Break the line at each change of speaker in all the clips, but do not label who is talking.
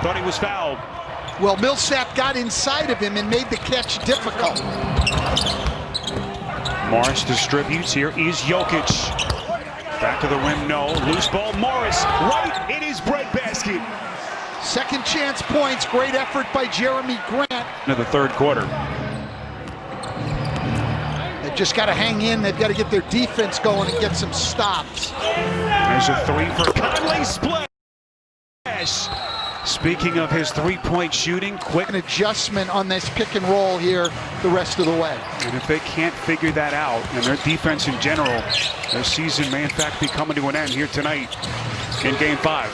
Thought he was fouled.
Well, Millsap got inside of him and made the catch difficult.
Morris distributes. Here is Jokic. Back to the rim, no. Loose ball, Morris, right in his breadbasket.
Second chance points, great effort by Jeremy Grant.
Into the third quarter.
They've just got to hang in. They've got to get their defense going and get some stops.
There's a three for Conley. Splash. Speaking of his three-point shooting, quick
An adjustment on this pick and roll here the rest of the way.
And if they can't figure that out, and their defense in general, their season may in fact be coming to an end here tonight in Game 5.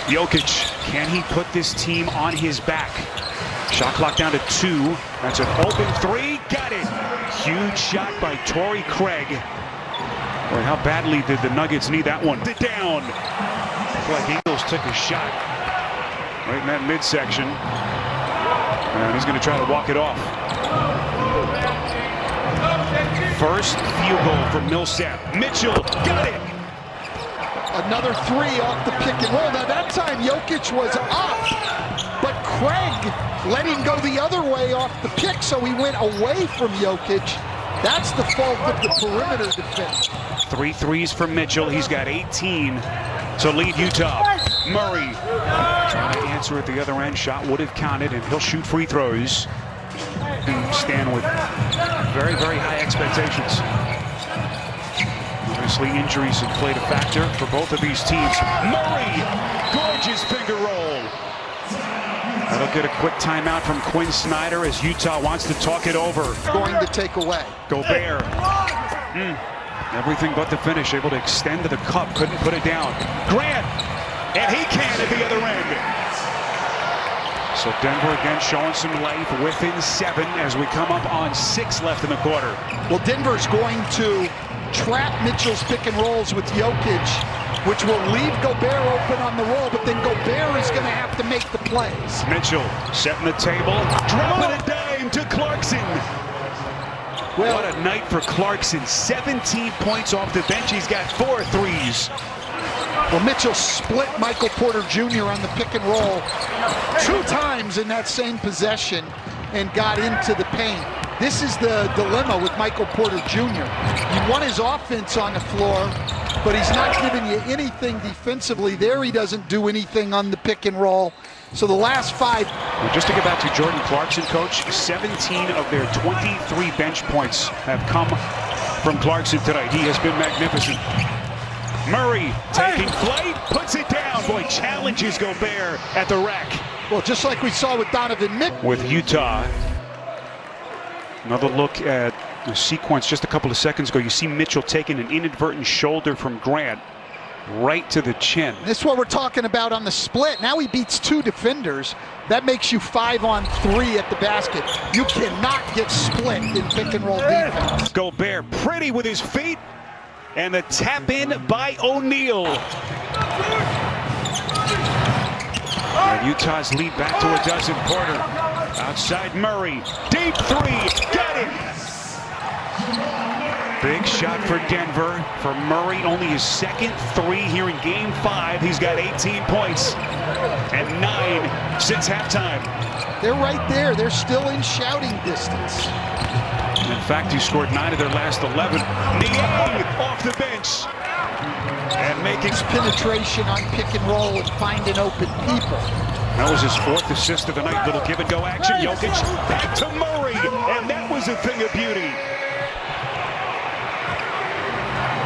Jokic, can he put this team on his back? Shot clock down to 2. That's an open three. Got it. Huge shot by Torrey Craig. Boy, how badly did the Nuggets need that one? Down. Like Eagles took a shot right in that midsection. And he's going to try to walk it off. First field goal for Millsap. Mitchell got it.
Another three off the pick and roll. Now that time Jokic was up, but Craig let him go the other way off the pick, so he went away from Jokic. That's the fault of the perimeter defense.
3 threes for Mitchell. He's got 18 to lead Utah. Murray trying to answer at the other end. Shot would have counted, and he'll shoot free throws. And stand with very, very high expectations. Obviously, injuries have played a factor for both of these teams. Murray, gorgeous finger roll. That'll get a quick timeout from Quinn Snyder as Utah wants to talk it over.
Going to take away.
Gobert. Everything but the finish, able to extend to the cup, couldn't put it down. Grant, and he can at the other end. So Denver again showing some life within 7 as we come up on 6 left in the quarter.
Well, Denver's going to trap Mitchell's pick and rolls with Jokic, which will leave Gobert open on the roll, but then Gobert is going to have to make the plays.
Mitchell setting the table, dropping a dime to Clarkson. Well, what a night for Clarkson. 17 points off the bench. He's got 4 threes.
Well, Mitchell split Michael Porter Jr. on the pick and roll 2 times in that same possession and got into the paint. This is the dilemma with Michael Porter Jr. You want his offense on the floor, but he's not giving you anything defensively. There he doesn't do anything on the pick and roll. So the last 5.
Well, just to get back to Jordan Clarkson, Coach, 17 of their 23 bench points have come from Clarkson tonight. He has been magnificent. Murray taking flight, puts it down. Boy, challenges Gobert at the rack.
Well, just like we saw with Donovan Mitchell.
With Utah. Another look at the sequence just a couple of seconds ago. You see Mitchell taking an inadvertent shoulder from Grant right to the chin.
This is what we're talking about on the split. Now he beats 2 defenders. That makes you 5-on-3 at the basket. You cannot get split in pick and roll defense.
Gobert pretty with his feet, and the tap in by O'Neal. And Utah's lead back to a dozen. Porter outside Murray, deep 3, got it. Big shot for Denver. For Murray, only his second 3 here in Game 5. He's got 18 points and 9 since halftime.
They're right there. They're still in shouting distance.
In fact, he scored 9 of their last 11. Niang off the bench. And making
penetration on pick and roll and finding open people.
That was his 4th assist of the night. Little give and go action. Jokic back to Murray. And that was a thing of beauty.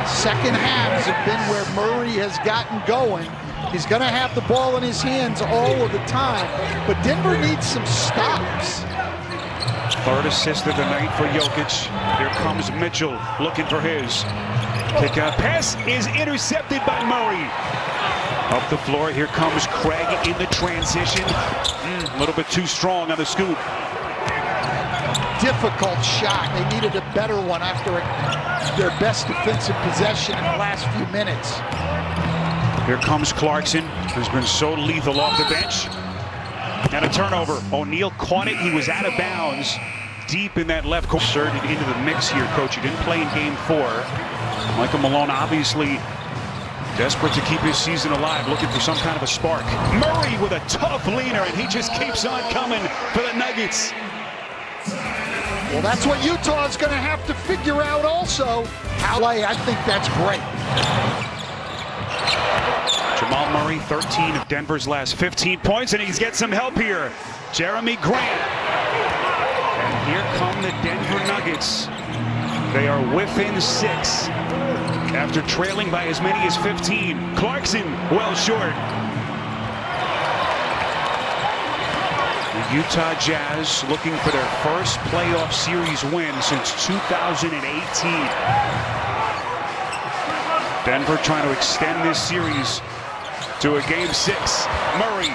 Second halves have been where Murray has gotten going. He's going to have the ball in his hands all of the time, but Denver needs some stops.
3rd assist of the night for Jokic. Here comes Mitchell looking for his. Kick out pass is intercepted by Murray. Up the floor, here comes Craig in the transition. A little bit too strong on the scoop.
Difficult shot. They needed a better one after their best defensive possession in the last few minutes.
Here comes Clarkson, who's been so lethal off the bench. And a turnover. O'Neal caught it. He was out of bounds deep in that left corner. Inserted into the mix here, Coach. He didn't play in Game 4. Michael Malone obviously Desperate to keep his season alive, looking for some kind of a spark. Murray with a tough leaner, and he just keeps on coming for the Nuggets.
Well, that's what Utah is going to have to figure out also. I think that's great.
Jamal Murray, 13 of Denver's last 15 points, and he's got some help here. Jeremy Grant. And here come the Denver Nuggets. They are within 6 after trailing by as many as 15. Clarkson well short. The Utah Jazz looking for their first playoff series win since 2018. Denver trying to extend this series to a game 6. Murray.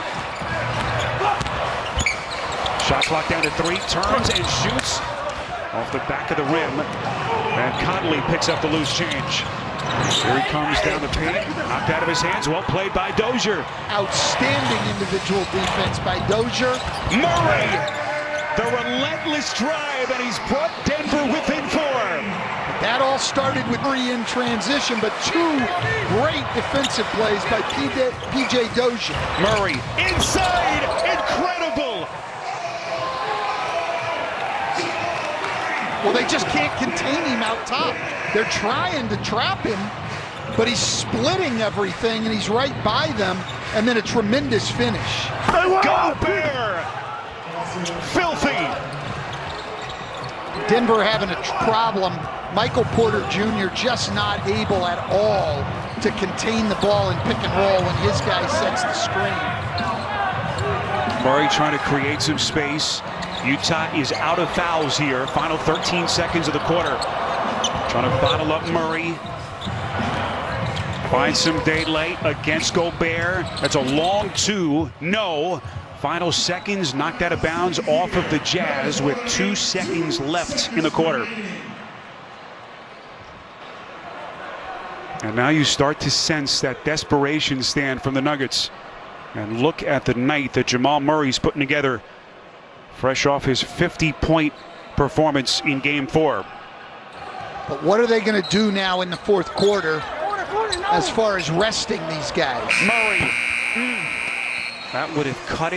Shot clock down to 3, turns and shoots off the back of the rim. And Conley picks up the loose change. Here he comes down the paint, knocked out of his hands. Well played by Dozier.
Outstanding individual defense by Dozier.
Murray, the relentless drive, and he's brought Denver within 4.
That all started with Murray in transition, but 2 great defensive plays by PJ Dozier.
Murray inside, incredible.
Well, they just can't contain him out top. They're trying to trap him, but he's splitting everything, and he's right by them, and then a tremendous finish.
Gobert! Filthy!
Denver having a problem. Michael Porter Jr. just not able at all to contain the ball in pick and roll when his guy sets the screen.
Murray trying to create some space. Utah is out of fouls here. Final 13 seconds of the quarter. Trying to bottle up Murray. Find some daylight against Gobert. That's a long 2. No. Final seconds, knocked out of bounds off of the Jazz with 2 seconds left in the quarter. And now you start to sense that desperation stand from the Nuggets. And look at the night that Jamal Murray's putting together, fresh off his 50-point performance in Game 4.
But what are they going to do now in the 4th quarter as far as resting these guys?
Murray. That would have cut it.